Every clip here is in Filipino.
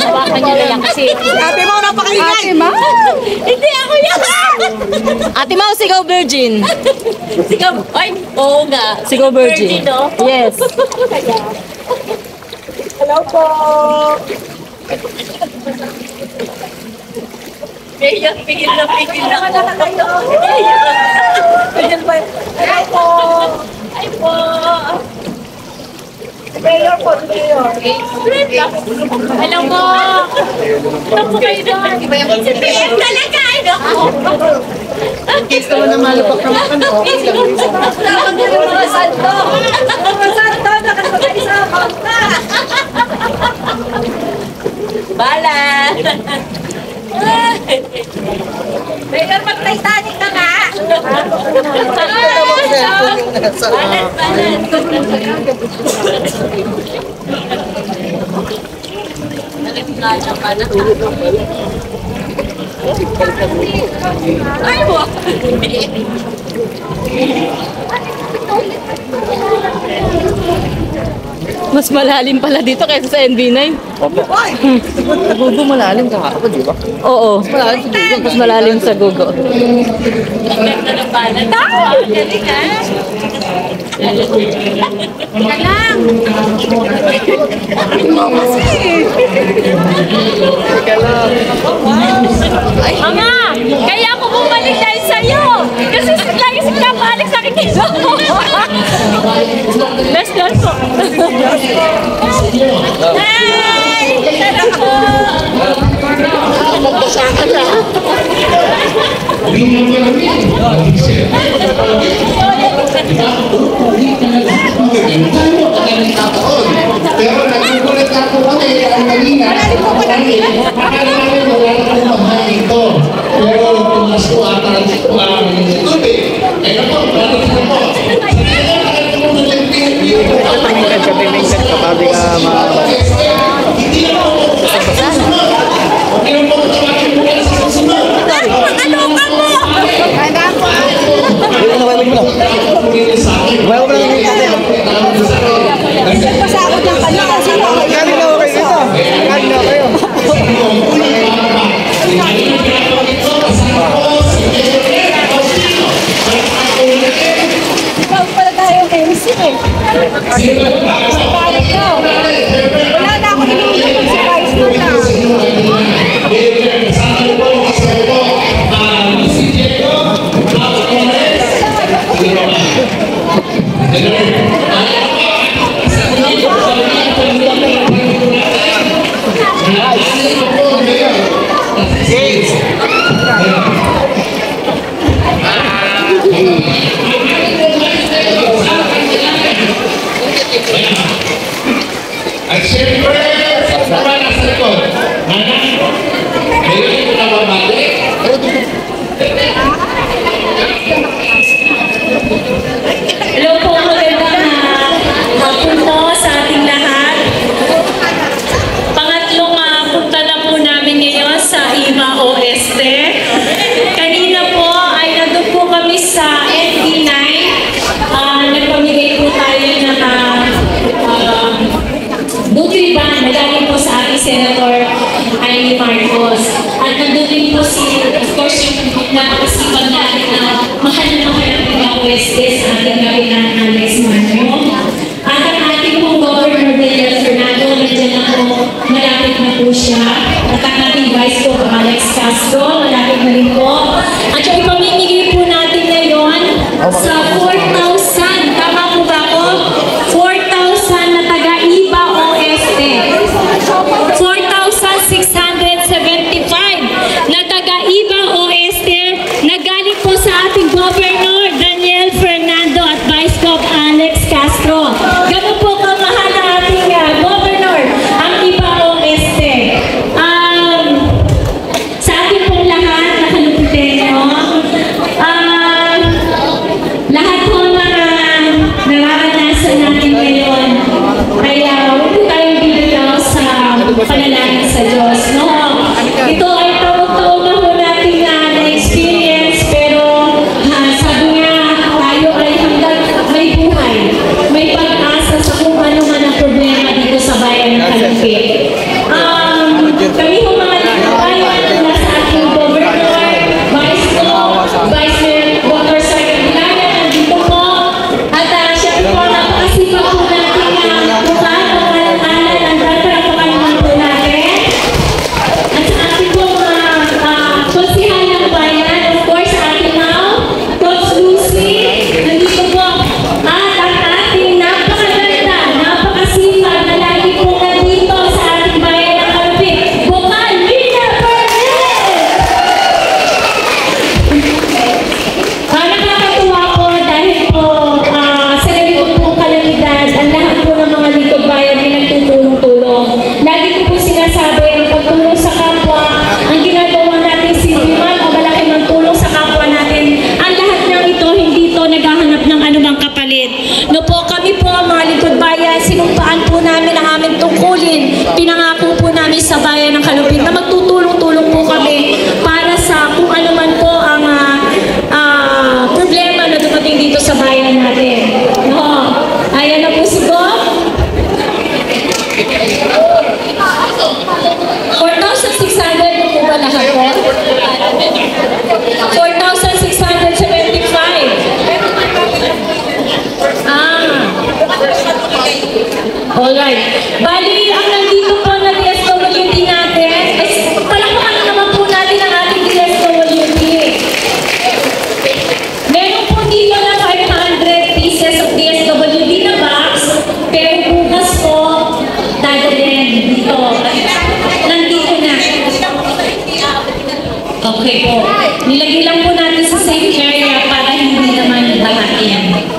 Hawakan niyo na lang kasi. Ate Mau, napakaingay! Ate Mau? Hindi ako yan! Ate Mau, sigaw virgin. Sigaw, ay, oo nga. Sigaw virgin. no? Yes. Hello po! Mayor, pigil na ako. Pwede ba? Hello po! Ay po. Mayor po, Mayor. Hello po. Ano po kayo doon? Si PM talaga, ano? Case naman na malupak na makan. Okay lang. Tawag na yung mga santo. Mga santo, nakasama ka! Bala. Mayor, mag-Titanic na nga. Ay mo! Mas malalim pala dito kaysa sa NB9. Gugo malalim ka ako, di ba? Oo. Malalim sa dugo. Mas malalim sa gugo. Ganda ng balat. Galing ha? Ka lang! Ama! Kaya ako bumalik dahil sa'yo! Kasi lagi si Papa Alex sa akin dito! Let's go po! Hey! Tara po! Pero nagugulat ako kami ang kanina. Akala namin wala na akong pamahal dito. Pero tumas ko ata ang tubig. Kaya po, balik na po. Tumingkad ka, katabi ka Hindi na po. Okay na po, tawagin mo lang sa susunod. Ano ka mo? Pasakot ng kanya kasi Galing na okay dito. Galing na kayo. ikaw pala tayo MC eh. Parang ko. Wala na ako nilulunod si Vice mo na. At siyempre, sa naman nasa likod. Nana, mayroon ko na babalik. Hello po, magandang hapon po sa ating lahat. Pangatlong punta na po namin ngayon sa IMA Oeste. Kanina po ay nandun po kami sa NB9. Nagpamigay po tayo ng Nutriban na galing po sa ating Senator Amy Marcos. At nandun din po si, of course, yung napakasipag natin na mahal ng IMA Oeste sa ating Kapitan Alex Manyo. At ang ating pong Governor Daniel Fernando, nandiyan na po, malapit na po siya. At ang ating Vice Gov Alex Castro, malapit na rin po. At yung ipamimigay po natin ngayon sa 4,000, tama po ba ako? 4,000 na taga-IBA Oeste. 4,675 na taga-IBA Oeste na galing po sa ating Governor Daniel Fernando at Vice Gov Alex Castro. Ganun po kamahal na ating Governor ang IBA Oeste. Alright. Bali, ang nandito po na DSWD natin, palakpakan na naman po natin ang ating DSWD. Meron po dito na 500 pieces of DSWD na box, pero bukas po, dadalhin dito. Nandito na. Okay po. Nilagay lang po natin sa safe area para hindi naman bahatin.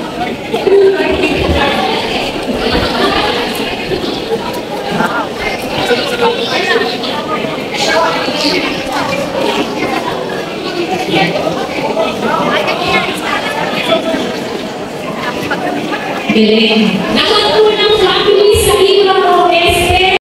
Galing. Lahat po ng